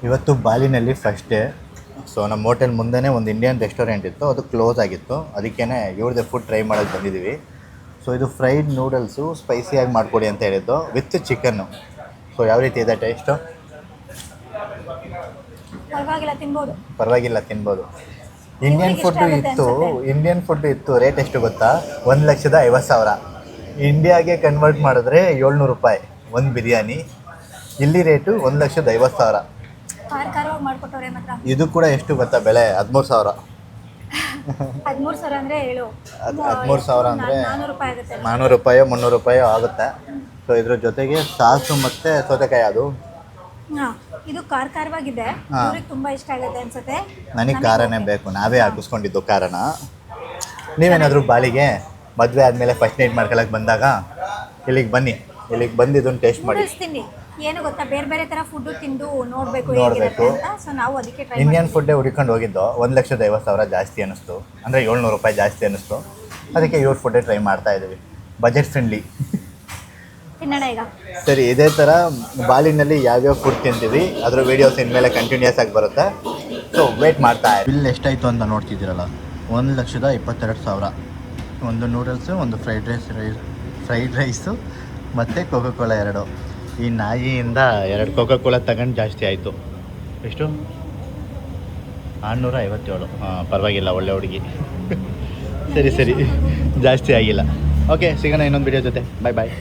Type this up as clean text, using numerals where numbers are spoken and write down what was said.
ಇವತ್ತು ಬಾಲಿನಲ್ಲಿ first day. So ನಮ್ಮ hotel ಮುಂದೆನೇ ಒಂದು ಇಂಡಿಯನ್ ರೆಸ್ಟೋರೆಂಟ್ ಇತ್ತು, ಅದು ಕ್ಲೋಸ್ ಆಗಿತ್ತು. ಅದಕ್ಕೇ ಇವ್ರದ್ದೇ ಫುಡ್ ಟ್ರೈ ಮಾಡೋಕ್ಕೆ ಬಂದಿದ್ದೀವಿ. ಸೊ ಇದು ಫ್ರೈಡ್ ನೂಡಲ್ಸು ಸ್ಪೈಸಿಯಾಗಿ ಮಾಡಿಕೊಡಿ ಅಂತ ಹೇಳಿದ್ದು ವಿತ್ ಚಿಕನ್ನು. ಸೊ ಯಾವ ರೀತಿ ಇದೆ ಟೇಸ್ಟು? ಪರವಾಗಿಲ್ಲ, ತಿನ್ಬೋದು. ಇಂಡಿಯನ್ ಫುಡ್ಡು ಇತ್ತು. ರೇಟ್ ಎಷ್ಟು ಗೊತ್ತಾ? 1,50,000. ಇಂಡಿಯಾಗೆ ಕನ್ವರ್ಟ್ ಮಾಡಿದ್ರೆ 700 ರೂಪಾಯಿ ಒಂದು ಬಿರಿಯಾನಿ. ಇಲ್ಲಿ ರೇಟು 1,50,000. ಇದು ಕೂಡ ಎಷ್ಟು ಗೊತ್ತಾ ಬೆಲೆ? 13,000. 13,000 ಅಂದರೆ 13,000 ಅಂದರೆ 400 ರೂಪಾಯೋ 300 ರೂಪಾಯೋ ಆಗುತ್ತೆ. ಸೊ ಇದ್ರ ಜೊತೆಗೆ ಸಾಸು ಮತ್ತು ಸೌತೆಕಾಯಿ. ಅದು ಇದು ಖಾರವಾಗಿದೆ, ತುಂಬಾ ಇಷ್ಟ ಆಗುತ್ತೆ ಅನ್ಸುತ್ತೆ. ನನಗೆ ಖಾರನೇ ಬೇಕು, ನಾವೇ ಹಾಕಿಸ್ಕೊಂಡಿದ್ದು ಖಾರನ. ನೀವೇನಾದರೂ ಬಾಲಿಗೆ ಮದುವೆ ಆದಮೇಲೆ ಫಸ್ಟ್ ನೈಟ್ ಮಾಡ್ಕೊಳಕ್ಕೆ ಬಂದಾಗ ಇಲ್ಲಿಗೆ ಬನ್ನಿ, ಇಲ್ಲಿಗೆ ಬಂದು ಇದನ್ನು ಟೇಸ್ಟ್ ಮಾಡಿ. ಏನು ಗೊತ್ತಾ, ಬೇರೆ ಬೇರೆ ಥರ ಫುಡ್ಡು ತಿಂದು ನೋಡಬೇಕು. ಸೊ ನಾವು ಅದಕ್ಕೆ ಇಂಡಿಯನ್ ಫುಡ್ಡೇ ಹುಡ್ಕೊಂಡು ಹೋಗಿದ್ದು. 1,50,000 ಜಾಸ್ತಿ ಅನ್ನಿಸ್ತು, ಅಂದರೆ 700 ರೂಪಾಯಿ ಜಾಸ್ತಿ ಅನ್ನಿಸ್ತು. ಅದಕ್ಕೆ ಇವ್ರ ಫುಡ್ಡೇ ಟ್ರೈ ಮಾಡ್ತಾ ಇದ್ದೀವಿ, ಬಜೆಟ್ ಫ್ರೆಂಡ್ಲಿ. ತಿನ್ನೋಣ ಈಗ. ಸರಿ, ಇದೇ ಥರ ಬಾಲಿನಲ್ಲಿ ಯಾವ್ಯಾವ ಫುಡ್ ತಿಂತೀವಿ ಅದರ ವೀಡಿಯೋಸ್ ಇನ್ಮೇಲೆ ಕಂಟಿನ್ಯೂಸ್ ಆಗಿ ಬರುತ್ತೆ. ಸೊ ವೇಟ್ ಮಾಡ್ತಾ ಬಿಲ್ ಎಷ್ಟಾಯಿತು ಅಂತ ನೋಡ್ತಿದ್ದೀರಲ್ಲ, 1,22,000. ಒಂದು ನೂಡಲ್ಸು, ಒಂದು ಫ್ರೈಡ್ ರೈಸು ಮತ್ತು ಕೋಕೋ-ಕೋಲಾ 2. ಈ ನಾಯಿಯಿಂದ 2 ಕೋಕೋ-ಕೋಲಾ ತಗೊಂಡು ಜಾಸ್ತಿ ಆಯಿತು. ಎಷ್ಟು? 657. ಪರವಾಗಿಲ್ಲ, ಒಳ್ಳೆ ಹುಡುಗಿ. ಸರಿ ಜಾಸ್ತಿ ಆಗಿಲ್ಲ. ಓಕೆ, ಸಿಗೋಣ ಇನ್ನೊಂದು ವಿಡಿಯೋ ಜೊತೆ. ಬಾಯ್.